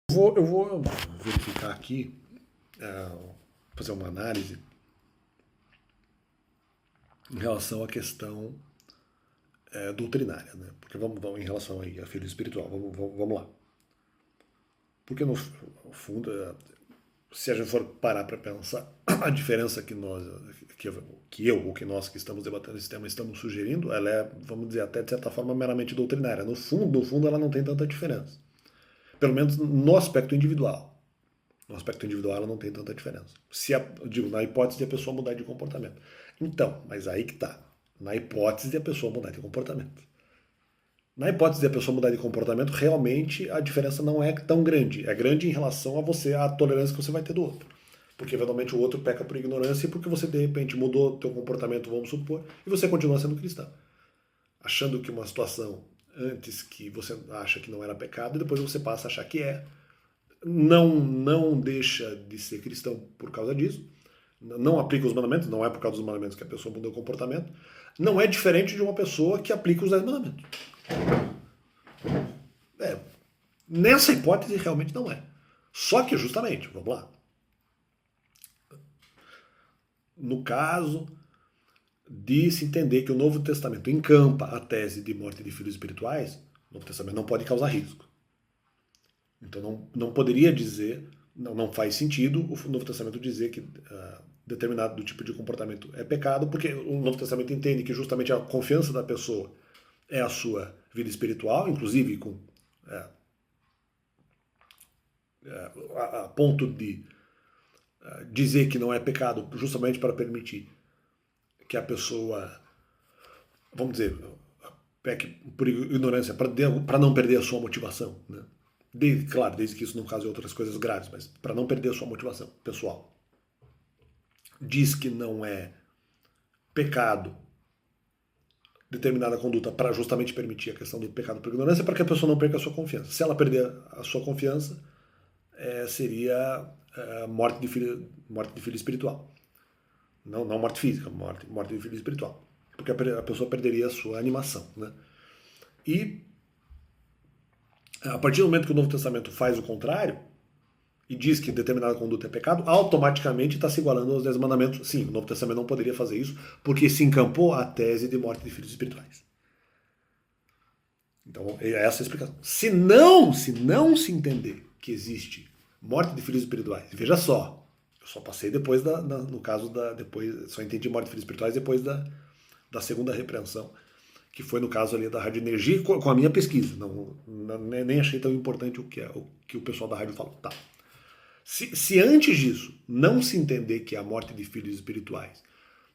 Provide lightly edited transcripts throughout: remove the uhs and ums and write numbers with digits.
Eu vou verificar aqui, fazer uma análise em relação à questão doutrinária, né? Porque vamos em relação aí a filho espiritual, vamos lá. Porque no fundo, se a gente for parar para pensar, a diferença que nós que estamos debatendo esse tema estamos sugerindo, ela é, vamos dizer, até de certa forma meramente doutrinária. No fundo, ela não tem tanta diferença. Pelo menos no aspecto individual. No aspecto individual ela não tem tanta diferença. Digo, na hipótese de a pessoa mudar de comportamento. Então, mas aí que tá. Na hipótese de a pessoa mudar de comportamento. Na hipótese de a pessoa mudar de comportamento, realmente a diferença não é tão grande. É grande em relação a você, a tolerância que você vai ter do outro. Porque eventualmente o outro peca por ignorância e porque você de repente mudou teu comportamento, vamos supor, e você continua sendo cristão. Achando que uma situação antes que você acha que não era pecado e depois você passa a achar que é. Não deixa de ser cristão por causa disso. Não aplica os mandamentos, não é por causa dos mandamentos que a pessoa mudou o comportamento. Não é diferente de uma pessoa que aplica os 10 mandamentos. Nessa hipótese realmente não é. Só que justamente, vamos lá. No caso de se entender que o Novo Testamento encampa a tese de morte de filhos espirituais, o Novo Testamento não pode causar risco. Então não poderia dizer, não faz sentido o Novo Testamento dizer que determinado tipo de comportamento é pecado, porque o Novo Testamento entende que justamente a confiança da pessoa é a sua vida espiritual, inclusive com a ponto de dizer que não é pecado justamente para permitir que a pessoa, vamos dizer, peque por ignorância, para não perder a sua motivação, né? Claro, desde que isso não cause outras coisas graves, mas para não perder a sua motivação pessoal. Diz que não é pecado determinada conduta para justamente permitir a questão do pecado por ignorância, para que a pessoa não perca a sua confiança. Se ela perder a sua confiança, seria morte de filho espiritual. Não morte física, morte de filho espiritual. Porque a pessoa perderia a sua animação, né? E a partir do momento que o Novo Testamento faz o contrário e diz que determinada conduta é pecado, automaticamente está se igualando aos 10 mandamentos. Sim, o Novo Testamento não poderia fazer isso porque se encampou a tese de morte de filhos espirituais. Então, é essa a explicação. Se não se entender que existe morte de filhos espirituais, veja só, eu só passei depois no caso depois, só entendi morte de filhos espirituais depois da segunda repreensão, que foi no caso ali da Rádio Energia, com a minha pesquisa. Nem achei tão importante o que o pessoal da rádio falou. Tá. Se antes disso não se entender que é a morte de filhos espirituais,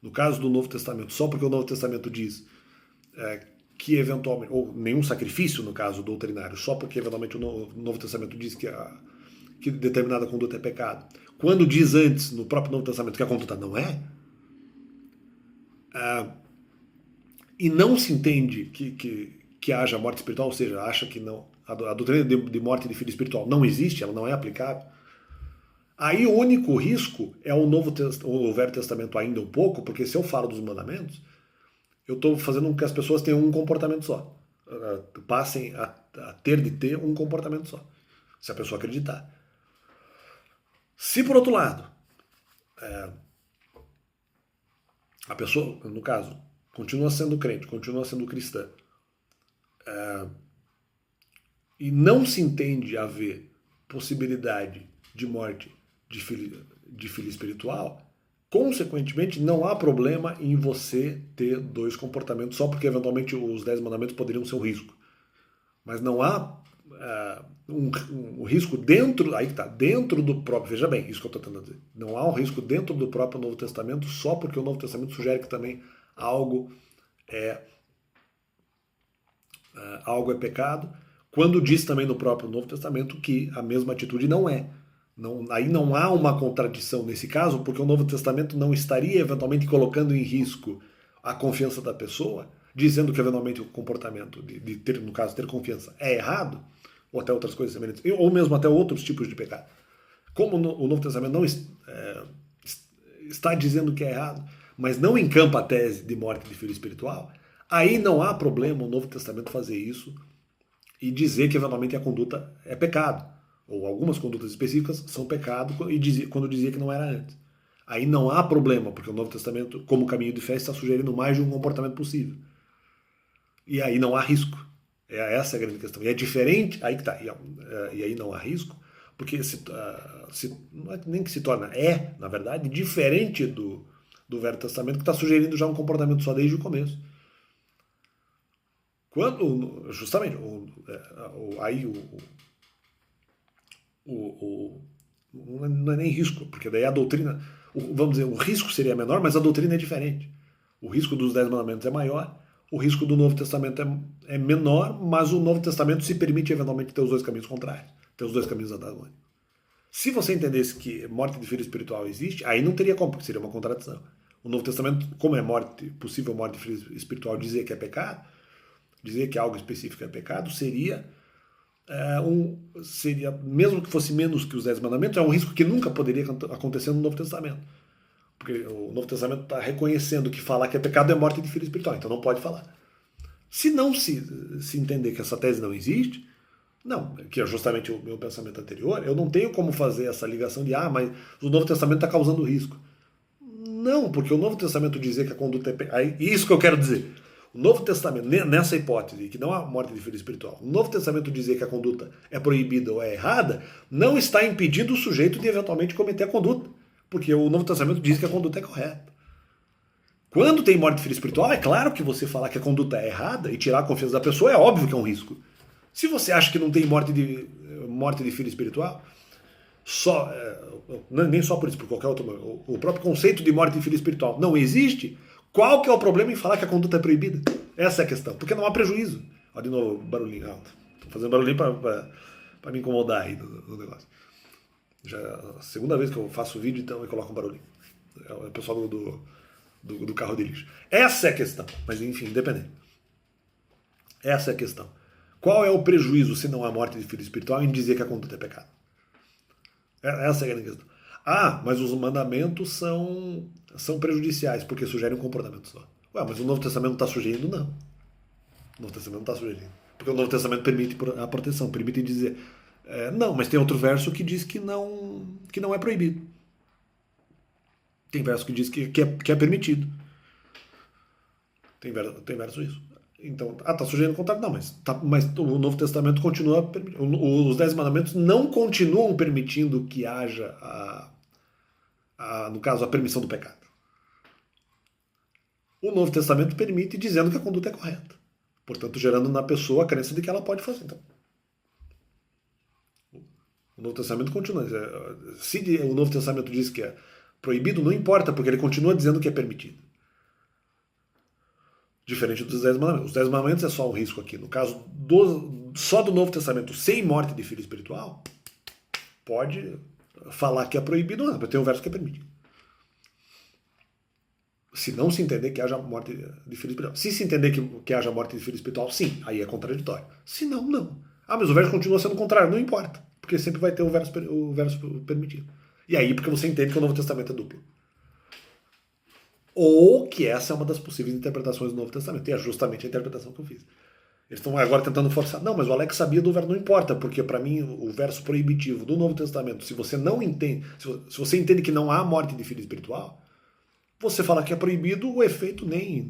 no caso do Novo Testamento, só porque o Novo Testamento diz que eventualmente, ou nenhum sacrifício no caso doutrinário, só porque eventualmente o Novo Testamento diz que determinada conduta é pecado, quando diz antes no próprio Novo Testamento que a conduta não é, e não se entende que haja morte espiritual, ou seja, acha que não, a doutrina de morte de filho espiritual não existe, ela não é aplicável, aí o único risco é o Velho Testamento ainda um pouco, porque se eu falo dos mandamentos, eu estou fazendo com que as pessoas tenham um comportamento só, passem a ter um comportamento só, se a pessoa acreditar. Se por outro lado, a pessoa, no caso, continua sendo crente, continua sendo cristã, e não se entende haver possibilidade de morte de filho espiritual, consequentemente não há problema em você ter dois comportamentos só porque eventualmente os 10 mandamentos poderiam ser um risco. Mas não há um risco dentro, aí que tá, dentro do próprio, veja bem, isso que eu estou tentando dizer, não há um risco dentro do próprio Novo Testamento só porque o Novo Testamento sugere que também algo é pecado, quando diz também no próprio Novo Testamento que a mesma atitude não é. Aí não há uma contradição nesse caso, porque o Novo Testamento não estaria eventualmente colocando em risco a confiança da pessoa, dizendo que eventualmente o comportamento de ter, no caso, ter confiança é errado, ou até outras coisas semelhantes, ou mesmo até outros tipos de pecado. Como o Novo Testamento não está dizendo que é errado, mas não encampa a tese de morte de filho espiritual, aí não há problema o Novo Testamento fazer isso e dizer que eventualmente a conduta é pecado. ou algumas condutas específicas, são pecado quando dizia que não era antes. Aí não há problema, porque o Novo Testamento, como caminho de fé, está sugerindo mais de um comportamento possível. E aí não há risco. Essa é a grande questão. E é diferente, aí que tá. E aí não há risco, porque não é nem que se torna, na verdade, diferente do Velho Testamento, que está sugerindo já um comportamento só desde o começo. Justamente, não é nem risco, porque daí a doutrina, vamos dizer, o risco seria menor, mas a doutrina é diferente. O risco dos 10 mandamentos é maior, o risco do Novo Testamento é menor, mas o Novo Testamento se permite eventualmente ter os dois caminhos contrários, ter os dois caminhos antagônicos. Se você entendesse que morte de filho espiritual existe, aí não teria como, porque seria uma contradição. O Novo Testamento, como é possível morte de filho espiritual, dizer que é pecado, dizer que algo específico é pecado, seria, mesmo que fosse menos que os 10 mandamentos, é um risco que nunca poderia acontecer no Novo Testamento. Porque o Novo Testamento está reconhecendo que falar que é pecado é morte de filho espiritual, então não pode falar. Se não se entender que essa tese não existe, não, que é justamente o meu pensamento anterior, eu não tenho como fazer essa ligação de, mas o Novo Testamento está causando risco. Não, porque o Novo Testamento dizer que a conduta é pecado, isso que eu quero dizer. O Novo Testamento, nessa hipótese, que não há morte de filho espiritual, o Novo Testamento dizer que a conduta é proibida ou é errada, não está impedindo o sujeito de eventualmente cometer a conduta. Porque o Novo Testamento diz que a conduta é correta. Quando tem morte de filho espiritual, é claro que você falar que a conduta é errada e tirar a confiança da pessoa é óbvio que é um risco. Se você acha que não tem morte de filho espiritual, nem só por isso, por qualquer outro, o próprio conceito de morte de filho espiritual não existe, qual que é o problema em falar que a conduta é proibida? Essa é a questão, porque não há prejuízo. Olha de novo, barulhinho alto. Estou fazendo barulhinho para me incomodar aí no negócio. Já é a segunda vez que eu faço vídeo, então eu coloco um barulhinho. É o pessoal do carro de lixo. Essa é a questão, mas enfim, independente. Essa é a questão. Qual é o prejuízo, se não há morte de filho espiritual, em dizer que a conduta é pecado? Essa é a grande questão. Mas os mandamentos são prejudiciais, porque sugerem um comportamento só. Mas o Novo Testamento não está sugerindo? Não. O Novo Testamento não está sugerindo. Porque o Novo Testamento permite a proteção, permite dizer... não, mas tem outro verso que diz que não é proibido. Tem verso que diz que é permitido. Tem verso isso. Então, está sugerindo o contrário? Não, mas o Novo Testamento continua permitindo. Os 10 mandamentos não continuam permitindo que haja, no caso, a permissão do pecado. O Novo Testamento permite dizendo que a conduta é correta. Portanto, gerando na pessoa a crença de que ela pode fazer. Então, o Novo Testamento continua. Se o Novo Testamento diz que é proibido, não importa, porque ele continua dizendo que é permitido. Diferente dos 10 mandamentos. Os 10 mandamentos é só um risco aqui. No caso só do Novo Testamento, sem morte de filho espiritual, pode falar que é proibido, não, tem um verso que é permitido. Se não se entender que haja morte de filho espiritual. Se se entender que haja morte de filho espiritual, sim, aí é contraditório. Se não, não. Mas o verso continua sendo contrário, não importa. Porque sempre vai ter o verso permitido. E aí, porque você entende que o Novo Testamento é duplo. Ou que essa é uma das possíveis interpretações do Novo Testamento. E é justamente a interpretação que eu fiz. Eles estão agora tentando forçar. Não, mas o Alex sabia do verso. Não importa, porque para mim o verso proibitivo do Novo Testamento, se você não entende, se você entende que não há morte de filho espiritual, você fala que é proibido, o efeito nem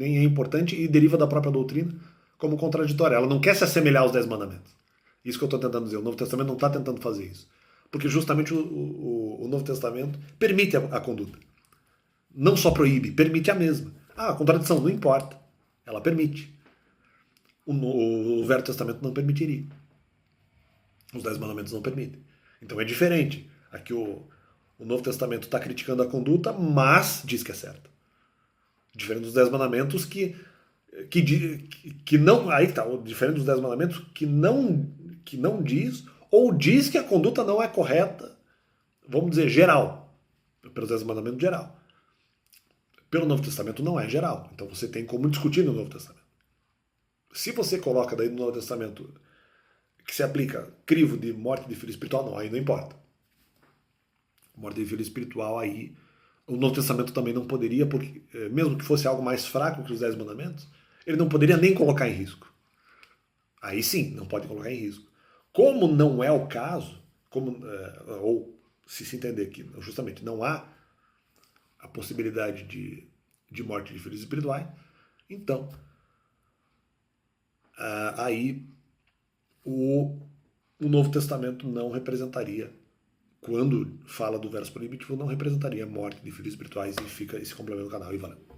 é importante e deriva da própria doutrina como contraditória. Ela não quer se assemelhar aos 10 mandamentos. Isso que eu estou tentando dizer. O Novo Testamento não está tentando fazer isso. Porque justamente o Novo Testamento permite a conduta. Não só proíbe, permite a mesma. A contradição, não importa. Ela permite. O Velho Testamento não permitiria. Os 10 mandamentos não permitem. Então é diferente. Aqui o Novo Testamento está criticando a conduta, mas diz que é certa. Diferente dos 10 mandamentos que não... Aí está, diferente dos 10 mandamentos que não diz, ou diz que a conduta não é correta, vamos dizer, geral. Pelos 10 mandamentos, geral. Pelo Novo Testamento não é geral. Então você tem como discutir no Novo Testamento. Se você coloca daí no Novo Testamento que se aplica crivo de morte de filho espiritual, não, aí não importa. Morte de filho espiritual, aí o Novo Testamento também não poderia, porque mesmo que fosse algo mais fraco que os 10 mandamentos, ele não poderia nem colocar em risco. Aí sim, não pode colocar em risco. Como não é o caso, ou se entender que justamente não há a possibilidade de morte de filhos espirituais, então aí o Novo Testamento não representaria, quando fala do verso proibitivo, não representaria a morte de filhos espirituais, e fica esse complemento do canal. E valeu.